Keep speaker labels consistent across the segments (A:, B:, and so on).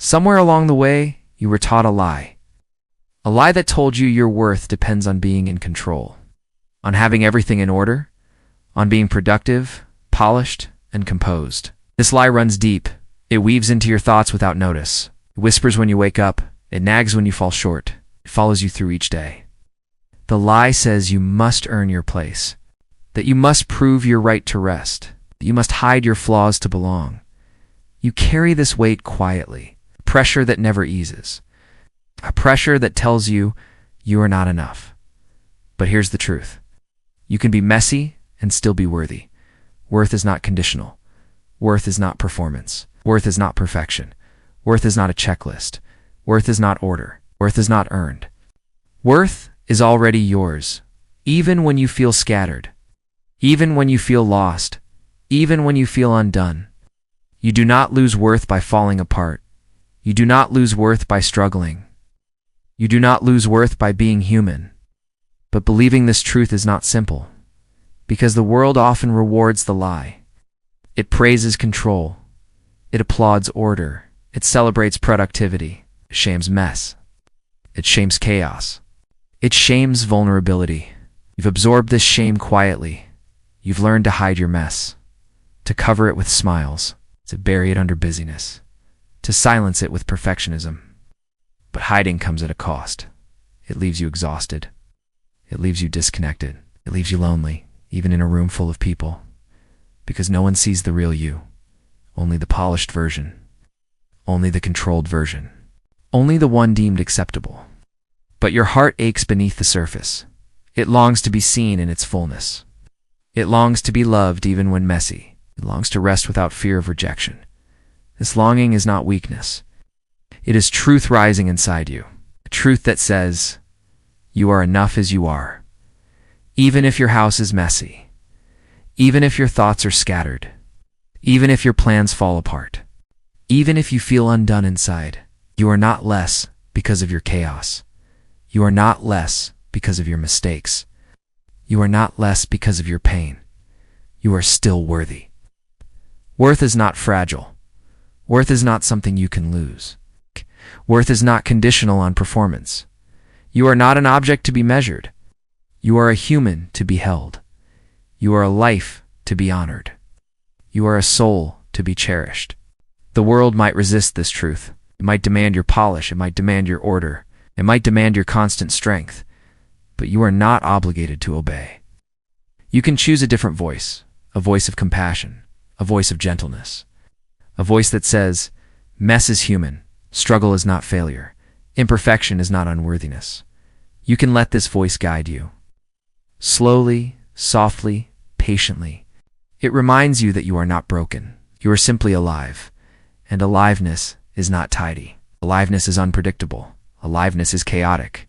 A: Somewhere along the way, you were taught a lie. A lie that told you your worth depends on being in control, on having everything in order, on being productive, polished, and composed. This lie runs deep. It weaves into your thoughts without notice. It whispers when you wake up. It nags when you fall short. It follows you through each day. The lie says you must earn your place, that you must prove your right to rest, that you must hide your flaws to belong. You carry this weight quietly, pressure that never eases, a pressure that tells you you are not enough. But here's the truth. You can be messy and still be worthy. Worth is not conditional. Worth is not performance. Worth is not perfection. Worth is not a checklist. Worth is not order. Worth is not earned. Worth is already yours, even when you feel scattered, even when you feel lost, even when you feel undone. You do not lose worth by falling apart. You do not lose worth by struggling. You do not lose worth by being human. But believing this truth is not simple, because the world often rewards the lie. It praises control. It applauds order. It celebrates productivity. It shames mess. It shames chaos. It shames vulnerability. You've absorbed this shame quietly. You've learned to hide your mess, to cover it with smiles, to bury it under busyness, to silence it with perfectionism. But hiding comes at a cost. It leaves you exhausted. It leaves you disconnected. It leaves you lonely, even in a room full of people, because no one sees the real you, only the polished version, only the controlled version, only the one deemed acceptable. But your heart aches beneath the surface. It longs to be seen in its fullness. It longs to be loved even when messy. It longs to rest without fear of rejection. This longing is not weakness. It is truth rising inside you, a truth that says, you are enough as you are. Even if your house is messy, even if your thoughts are scattered, even if your plans fall apart, even if you feel undone inside, you are not less because of your chaos. You are not less because of your mistakes. You are not less because of your pain. You are still worthy. Worth is not fragile. Worth is not something you can lose. Worth is not conditional on performance. You are not an object to be measured. You are a human to be held. You are a life to be honored. You are a soul to be cherished. The world might resist this truth. It might demand your polish. It might demand your order. It might demand your constant strength. But you are not obligated to obey. You can choose a different voice, a voice of compassion, a voice of gentleness, a voice that says, mess is human, struggle is not failure, imperfection is not unworthiness. You can let this voice guide you. Slowly, softly, patiently. It reminds you that you are not broken. You are simply alive. And aliveness is not tidy. Aliveness is unpredictable. Aliveness is chaotic.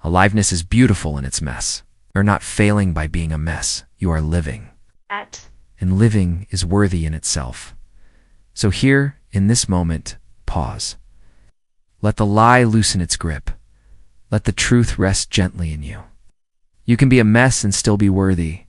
A: Aliveness is beautiful in its mess. You're not failing by being a mess. You are living. And living is worthy in itself. So here, in this moment, pause. Let the lie loosen its grip. Let the truth rest gently in you. You can be a mess and still be worthy.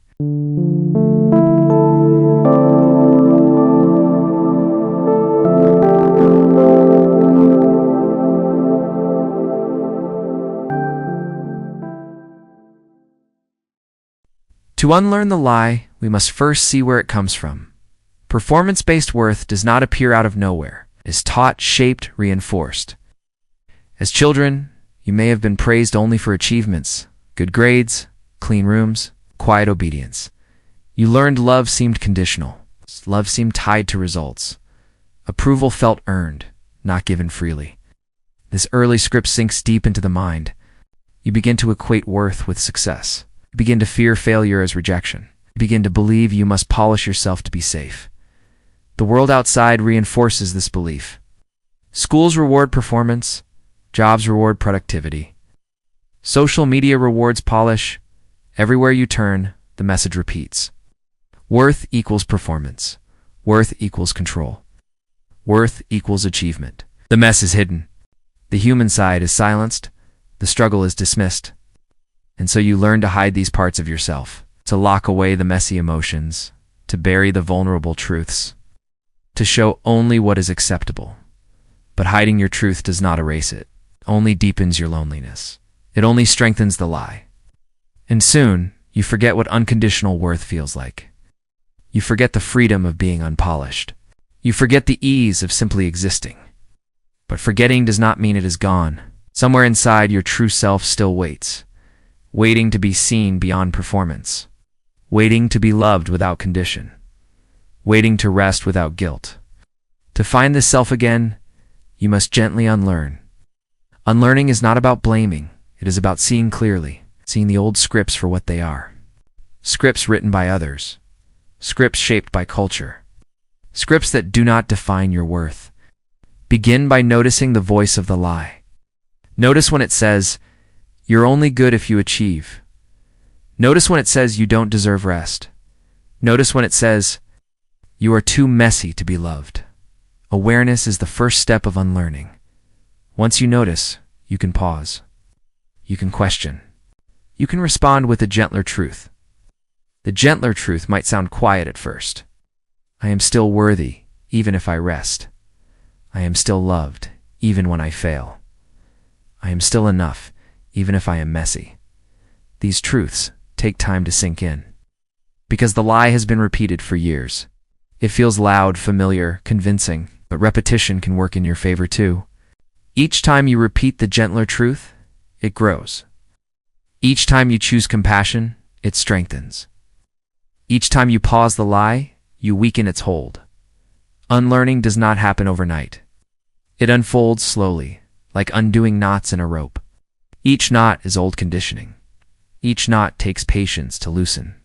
A: To unlearn the lie, we must first see where it comes from. Performance-based worth does not appear out of nowhere. It is taught, shaped, reinforced. As children, you may have been praised only for achievements, good grades, clean rooms, quiet obedience. You learned love seemed conditional. Love seemed tied to results. Approval felt earned, not given freely. This early script sinks deep into the mind. You begin to equate worth with success. You begin to fear failure as rejection. You begin to believe you must polish yourself to be safe. The world outside reinforces this belief. Schools reward performance. Jobs reward productivity. Social media rewards polish. Everywhere you turn, the message repeats. Worth equals performance. Worth equals control. Worth equals achievement. The mess is hidden. The human side is silenced. The struggle is dismissed. And so you learn to hide these parts of yourself, to lock away the messy emotions, to bury the vulnerable truths, to show only what is acceptable. But hiding your truth does not erase it. It only deepens your loneliness. It only strengthens the lie. And soon, you forget what unconditional worth feels like. You forget the freedom of being unpolished. You forget the ease of simply existing. But forgetting does not mean it is gone. Somewhere inside, your true self still waits, waiting to be seen beyond performance, waiting to be loved without condition, waiting to rest without guilt. To find this self again, you must gently unlearn. Unlearning is not about blaming. It is about seeing clearly, seeing the old scripts for what they are. Scripts written by others. Scripts shaped by culture. Scripts that do not define your worth. Begin by noticing the voice of the lie. Notice when it says, "You're only good if you achieve." Notice when it says you don't deserve rest. Notice when it says, "You are too messy to be loved." Awareness is the first step of unlearning. Once you notice, you can pause. You can question. You can respond with a gentler truth. The gentler truth might sound quiet at first. I am still worthy, even if I rest. I am still loved, even when I fail. I am still enough, even if I am messy. These truths take time to sink in. Because the lie has been repeated for years. It feels loud, familiar, convincing, but repetition can work in your favor too. Each time you repeat the gentler truth, it grows. Each time you choose compassion, it strengthens. Each time you pause the lie, you weaken its hold. Unlearning does not happen overnight. It unfolds slowly, like undoing knots in a rope. Each knot is old conditioning. Each knot takes patience to loosen.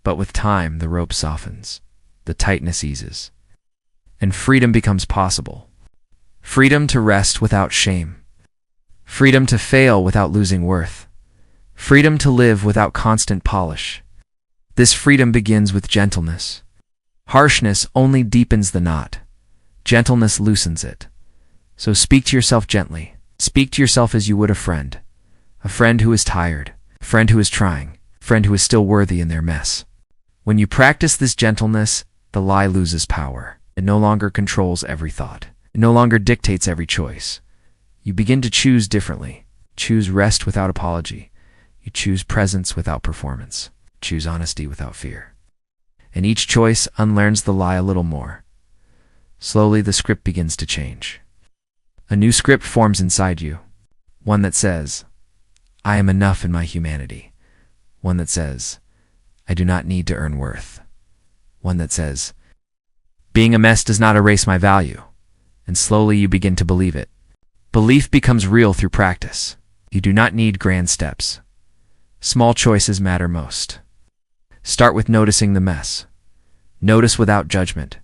A: But with time, the rope softens. The tightness eases. And freedom becomes possible. Freedom to rest without shame. Freedom to fail without losing worth. Freedom to live without constant polish. This freedom begins with gentleness. Harshness only deepens the knot. Gentleness loosens it. So speak to yourself gently. Speak to yourself as you would a friend who is tired, a friend who is trying, a friend who is still worthy in their mess. When you practice this gentleness, the lie loses power. It no longer controls every thought. It no longer dictates every choice. You begin to choose differently. Choose rest without apology. You choose presence without performance. Choose honesty without fear. And each choice unlearns the lie a little more. Slowly, the script begins to change. A new script forms inside you. One that says, I am enough in my humanity. One that says, I do not need to earn worth. One that says, being a mess does not erase my value. And slowly you begin to believe it. Belief becomes real through practice. You do not need grand steps. Small choices matter most. Start with noticing the mess. Notice without judgment.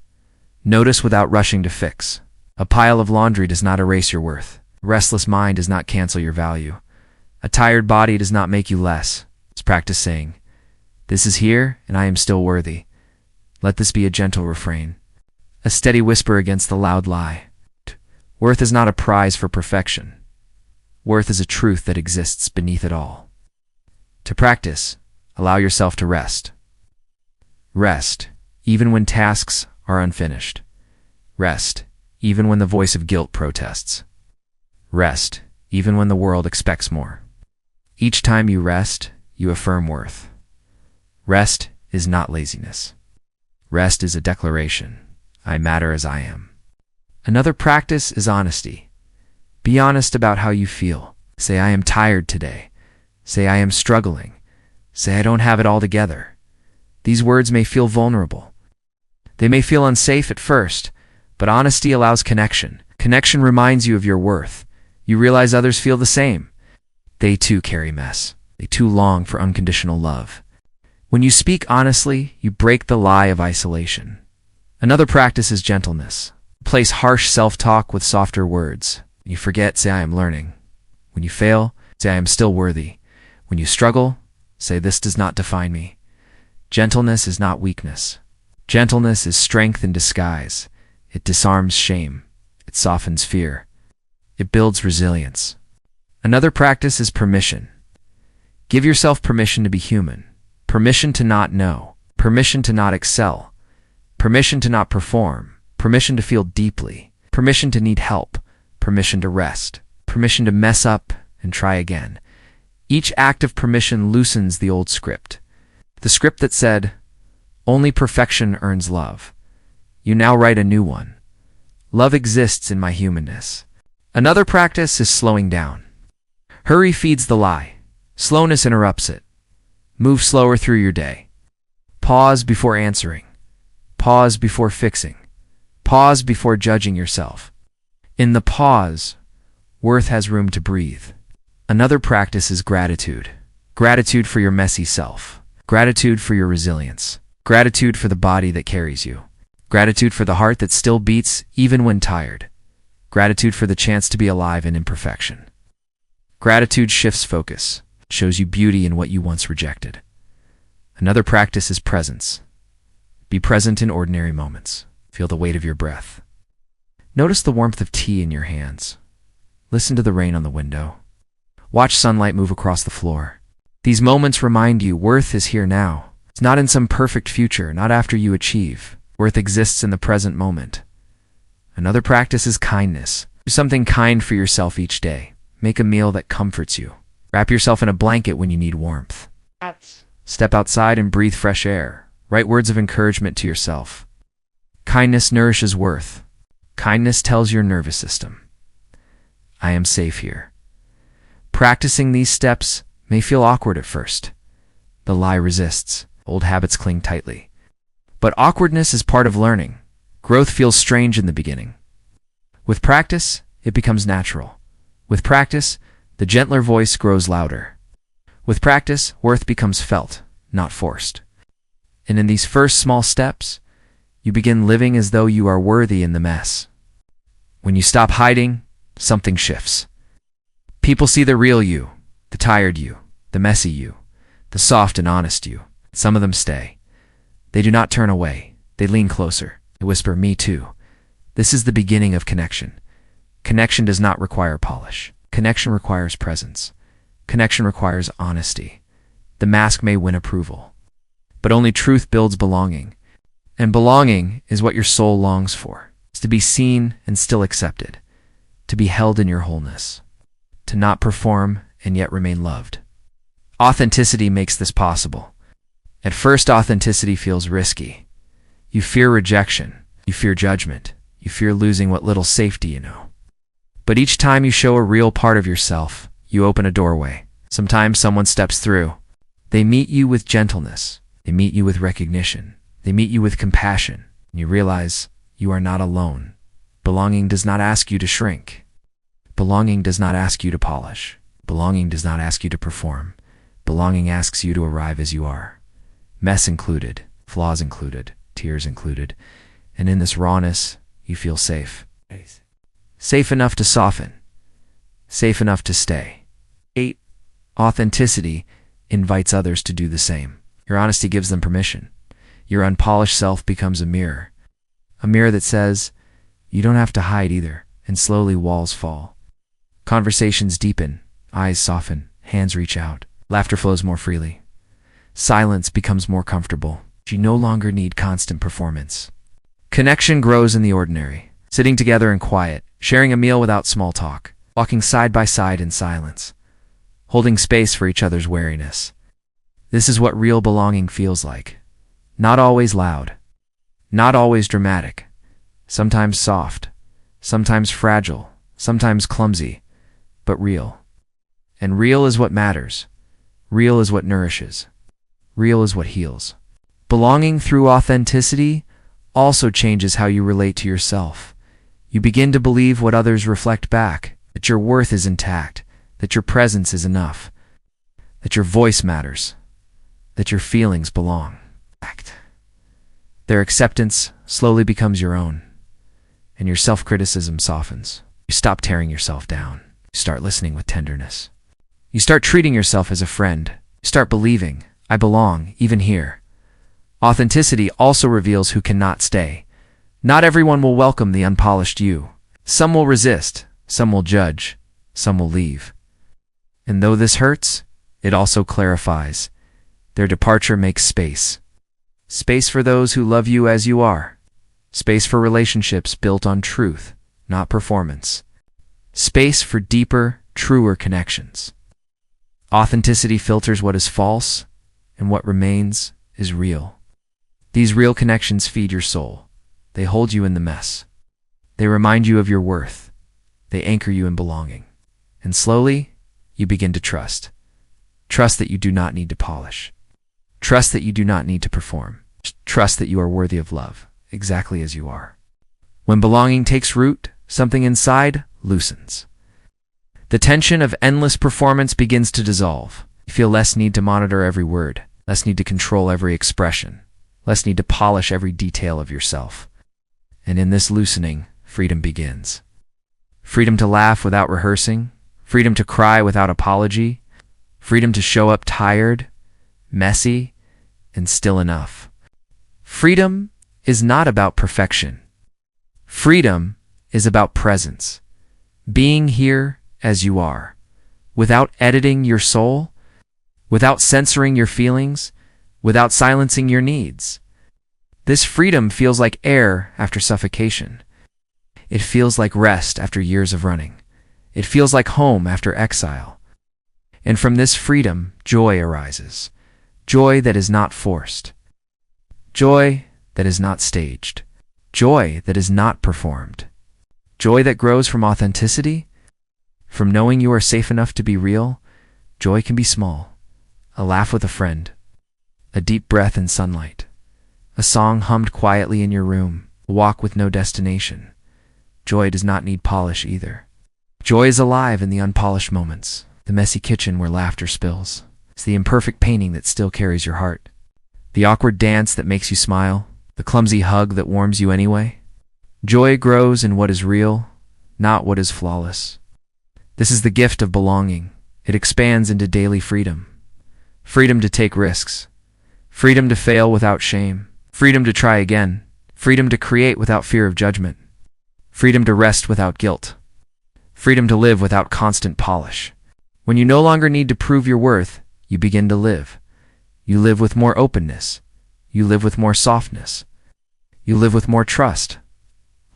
A: Notice without rushing to fix. A pile of laundry does not erase your worth. A restless mind does not cancel your value. A tired body does not make you less. It's practice saying, this is here and I am still worthy. Let this be a gentle refrain. A steady whisper against the loud lie. Worth is not a prize for perfection. Worth is a truth that exists beneath it all. To practice, allow yourself to rest. Rest, even when tasks are unfinished. Rest, even when the voice of guilt protests. Rest, even when the world expects more. Each time you rest, you affirm worth. Rest is not laziness. Rest is a declaration. I matter as I am. Another practice is honesty. Be honest about how you feel. Say, I am tired today. Say, I am struggling. Say, I don't have it all together. These words may feel vulnerable. They may feel unsafe at first, but honesty allows connection. Connection reminds you of your worth. You realize others feel the same. They too carry mess. They too long for unconditional love. When you speak honestly, you break the lie of isolation. Another practice is gentleness. Replace harsh self-talk with softer words. When you forget, say, I am learning. When you fail, say, I am still worthy. When you struggle, say, this does not define me. Gentleness is not weakness. Gentleness is strength in disguise. It disarms shame. It softens fear. It builds resilience. Another practice is permission. Give yourself permission to be human. Permission to not know. Permission to not excel. Permission to not perform. Permission to feel deeply. permission to need help, permission to rest, permission to mess up and try again. Each act of permission loosens the old script. The script that said, "Only perfection earns love." You now write a new one. Love exists in my humanness. Another practice is slowing down. Hurry feeds the lie. Slowness interrupts it. Move slower through your day. Pause before answering. Pause before fixing. Pause before judging yourself. In the pause, worth has room to breathe. Another practice is gratitude. Gratitude for your messy self. Gratitude for your resilience. Gratitude for the body that carries you. Gratitude for the heart that still beats even when tired. Gratitude for the chance to be alive in imperfection. Gratitude shifts focus, shows you beauty in what you once rejected. Another practice is presence. Be present in ordinary moments. Feel the weight of your breath. Notice the warmth of tea in your hands. Listen to the rain on the window. Watch sunlight move across the floor. These moments remind you worth is here now. It's not in some perfect future, not after you achieve. Worth exists in the present moment. Another practice is kindness. Do something kind for yourself each day. Make a meal that comforts you. Wrap yourself in a blanket when you need warmth. Step outside and breathe fresh air. Write words of encouragement to yourself. Kindness nourishes worth. Kindness tells your nervous system, I am safe here. Practicing these steps may feel awkward at first. The lie resists. Old habits cling tightly. But awkwardness is part of learning. Growth feels strange in the beginning. With practice, it becomes natural. With practice, the gentler voice grows louder. With practice, worth becomes felt, not forced. And in these first small steps, you begin living as though you are worthy in the mess. When you stop hiding, something shifts. People see the real you, the tired you, the messy you, the soft and honest you. Some of them stay. They do not turn away. They lean closer. They whisper, "Me too." This is the beginning of connection. Connection does not require polish. Connection requires presence. Connection requires honesty. The mask may win approval, but only truth builds belonging. And belonging is what your soul longs for. It's to be seen and still accepted. To be held in your wholeness. To not perform and yet remain loved. Authenticity makes this possible. At first, authenticity feels risky. You fear rejection. You fear judgment. You fear losing what little safety you know. But each time you show a real part of yourself, you open a doorway. Sometimes someone steps through. They meet you with gentleness. They meet you with recognition. They meet you with compassion. And you realize you are not alone. Belonging does not ask you to shrink. Belonging does not ask you to polish. Belonging does not ask you to perform. Belonging asks you to arrive as you are. Mess included, flaws included, tears included. And in this rawness, you feel safe. Safe enough to soften. Safe enough to stay. 8. Authenticity invites others to do the same. Your honesty gives them permission. Your unpolished self becomes a mirror. A mirror that says, you don't have to hide either. And slowly walls fall. Conversations deepen. Eyes soften. Hands reach out. Laughter flows more freely. Silence becomes more comfortable. You no longer need constant performance. Connection grows in the ordinary. Sitting together in quiet, sharing a meal without small talk, walking side by side in silence, holding space for each other's wariness. This is what real belonging feels like. Not always loud. Not always dramatic. Sometimes soft. Sometimes fragile. Sometimes clumsy. But real. And real is what matters. Real is what nourishes. Real is what heals. Belonging through authenticity also changes how you relate to yourself. You begin to believe what others reflect back, that your worth is intact, that your presence is enough, that your voice matters, that your feelings belong. Their acceptance slowly becomes your own, and your self-criticism softens. You stop tearing yourself down. You start listening with tenderness. You start treating yourself as a friend. You start believing, I belong, even here. Authenticity also reveals who cannot stay. Not everyone will welcome the unpolished you. Some will resist, some will judge, some will leave. And though this hurts, it also clarifies. Their departure makes space. Space for those who love you as you are. Space for relationships built on truth, not performance. Space for deeper, truer connections. Authenticity filters what is false, and what remains is real. These real connections feed your soul. They hold you in the mess. They remind you of your worth. They anchor you in belonging. And slowly, you begin to trust. Trust that you do not need to polish. Trust that you do not need to perform. Trust that you are worthy of love, exactly as you are. When belonging takes root, something inside loosens. The tension of endless performance begins to dissolve. You feel less need to monitor every word, less need to control every expression, less need to polish every detail of yourself. And in this loosening, freedom begins. Freedom to laugh without rehearsing, freedom to cry without apology, freedom to show up tired, messy, and still enough. Freedom is not about perfection. Freedom is about presence. Being here as you are, without editing your soul, without censoring your feelings, without silencing your needs. This freedom feels like air after suffocation. It feels like rest after years of running. It feels like home after exile. And from this freedom, joy arises. Joy that is not forced. Joy that is not staged. Joy that is not performed. Joy that grows from authenticity, from knowing you are safe enough to be real. Joy can be small. A laugh with a friend. A deep breath in sunlight. A song hummed quietly in your room. A walk with no destination. Joy does not need polish either. Joy is alive in the unpolished moments. The messy kitchen where laughter spills. It's the imperfect painting that still carries your heart. The awkward dance that makes you smile. The clumsy hug that warms you anyway. Joy grows in what is real, not what is flawless. This is the gift of belonging. It expands into daily freedom. Freedom to take risks. Freedom to fail without shame. Freedom to try again. Freedom to create without fear of judgment. Freedom to rest without guilt. Freedom to live without constant polish. When you no longer need to prove your worth, you begin to live. You live with more openness. You live with more softness. You live with more trust.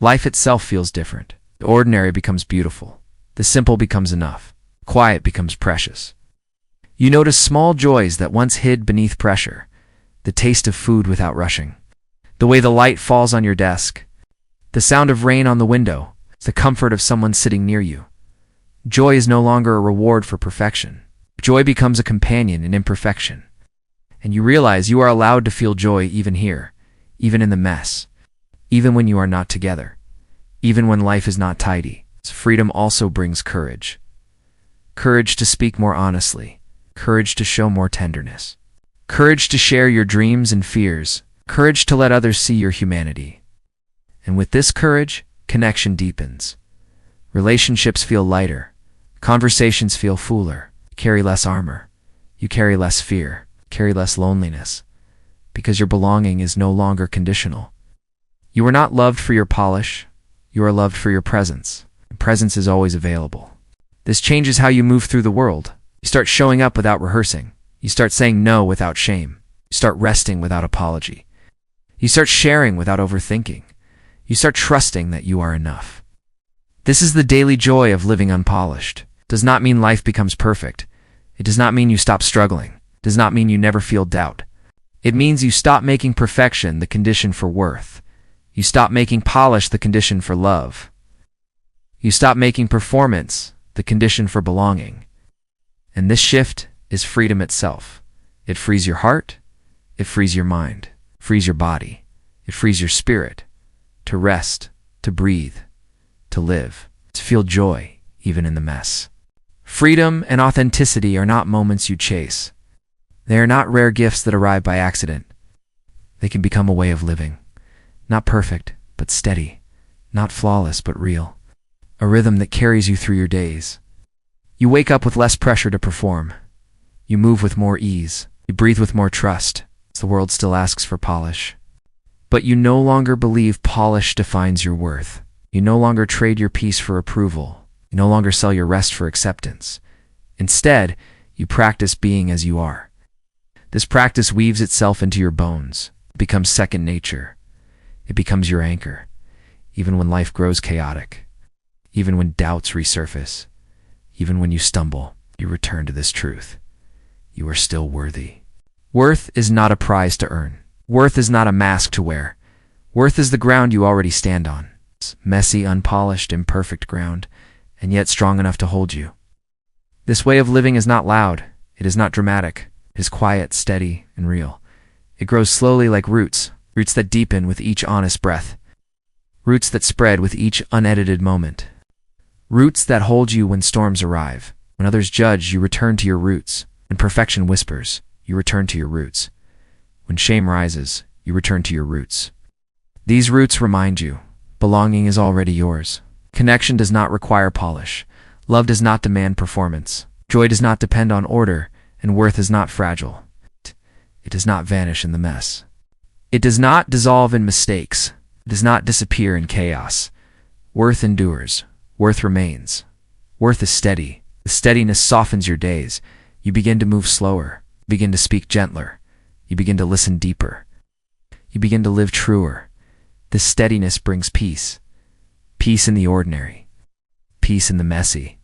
A: Life itself feels different. The ordinary becomes beautiful. The simple becomes enough. Quiet becomes precious. You notice small joys that once hid beneath pressure. The taste of food without rushing. The way the light falls on your desk. The sound of rain on the window. The comfort of someone sitting near you. Joy is no longer a reward for perfection. Joy becomes a companion in imperfection. And you realize you are allowed to feel joy even here, even in the mess, even when you are not together, even when life is not tidy. Freedom also brings courage. Courage to speak more honestly. Courage to show more tenderness. Courage to share your dreams and fears. Courage to let others see your humanity. And with this courage, connection deepens. Relationships feel lighter. Conversations feel fuller. You carry less armor. You carry less fear. Carry less loneliness, because your belonging is no longer conditional. You are not loved for your polish, you are loved for your presence. And presence is always available. This changes how you move through the world. You start showing up without rehearsing. You start saying no without shame. You start resting without apology. You start sharing without overthinking. You start trusting that you are enough. This is the daily joy of living unpolished. It does not mean life becomes perfect. It does not mean you stop struggling. Does not mean you never feel doubt. It means you stop making perfection the condition for worth. You stop making polish the condition for love. You stop making performance the condition for belonging. And this shift is freedom itself. It frees your heart. It frees your mind. It frees your body. It frees your spirit to rest, to breathe, to live, to feel joy even in the mess. Freedom and authenticity are not moments you chase. They are not rare gifts that arrive by accident. They can become a way of living. Not perfect, but steady. Not flawless, but real. A rhythm that carries you through your days. You wake up with less pressure to perform. You move with more ease. You breathe with more trust. The world still asks for polish. But you no longer believe polish defines your worth. You no longer trade your peace for approval. You no longer sell your rest for acceptance. Instead, you practice being as you are. This practice weaves itself into your bones. It becomes second nature. It becomes your anchor, even when life grows chaotic. Even when doubts resurface, even when you stumble, you return to this truth. You are still worthy. Worth is not a prize to earn. Worth is not a mask to wear. Worth is the ground you already stand on. It's messy, unpolished, imperfect ground, and yet strong enough to hold you. This way of living is not loud. It is not dramatic. It is quiet, steady, and real. It grows slowly like roots, roots that deepen with each honest breath, roots that spread with each unedited moment, roots that hold you when storms arrive. When others judge, you return to your roots. When perfection whispers, you return to your roots. When shame rises, you return to your roots. These roots remind you, belonging is already yours. Connection does not require polish. Love does not demand performance. Joy does not depend on order, and worth is not fragile. It does not vanish in the mess. It does not dissolve in mistakes. It does not disappear in chaos. Worth endures. Worth remains. Worth is steady. The steadiness softens your days. You begin to move slower. You begin to speak gentler. You begin to listen deeper. You begin to live truer. This steadiness brings peace. Peace in the ordinary. Peace in the messy.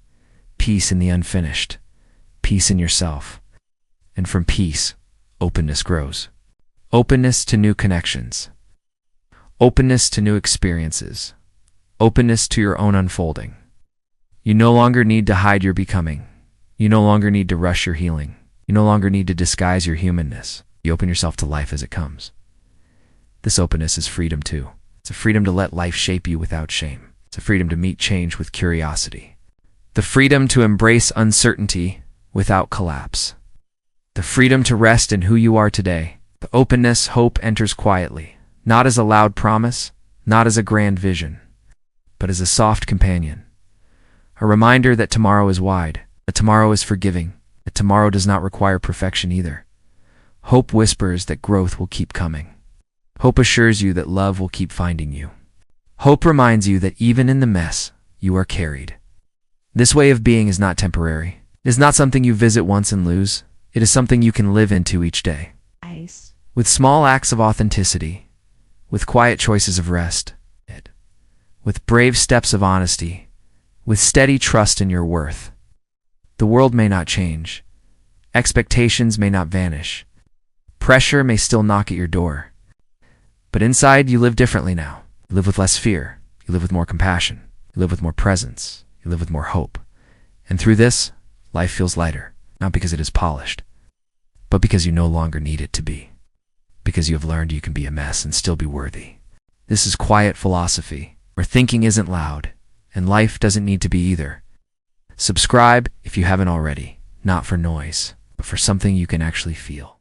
A: Peace in the unfinished. Peace in yourself. And from peace, openness grows. Openness to new connections. Openness to new experiences. Openness to your own unfolding. You no longer need to hide your becoming. You no longer need to rush your healing. You no longer need to disguise your humanness. You open yourself to life as it comes. This openness is freedom too. It's a freedom to let life shape you without shame. It's a freedom to meet change with curiosity. The freedom to embrace uncertainty without collapse. The freedom to rest in who you are today. The openness hope enters quietly, not as a loud promise, not as a grand vision, but as a soft companion. A reminder that tomorrow is wide, that tomorrow is forgiving, that tomorrow does not require perfection either. Hope whispers that growth will keep coming. Hope assures you that love will keep finding you. Hope reminds you that even in the mess, you are carried. This way of being is not temporary. It is not something you visit once and lose. It is something you can live into each day.
B: Nice.
A: With small acts of authenticity, with quiet choices of rest, with brave steps of honesty, with steady trust in your worth. The world may not change. Expectations may not vanish. Pressure may still knock at your door. But inside, you live differently now. You live with less fear. You live with more compassion. You live with more presence. You live with more hope. And through this, life feels lighter, not because it is polished, but because you no longer need it to be. Because you have learned you can be a mess and still be worthy. This is quiet philosophy, where thinking isn't loud, and life doesn't need to be either. Subscribe if you haven't already, not for noise, but for something you can actually feel.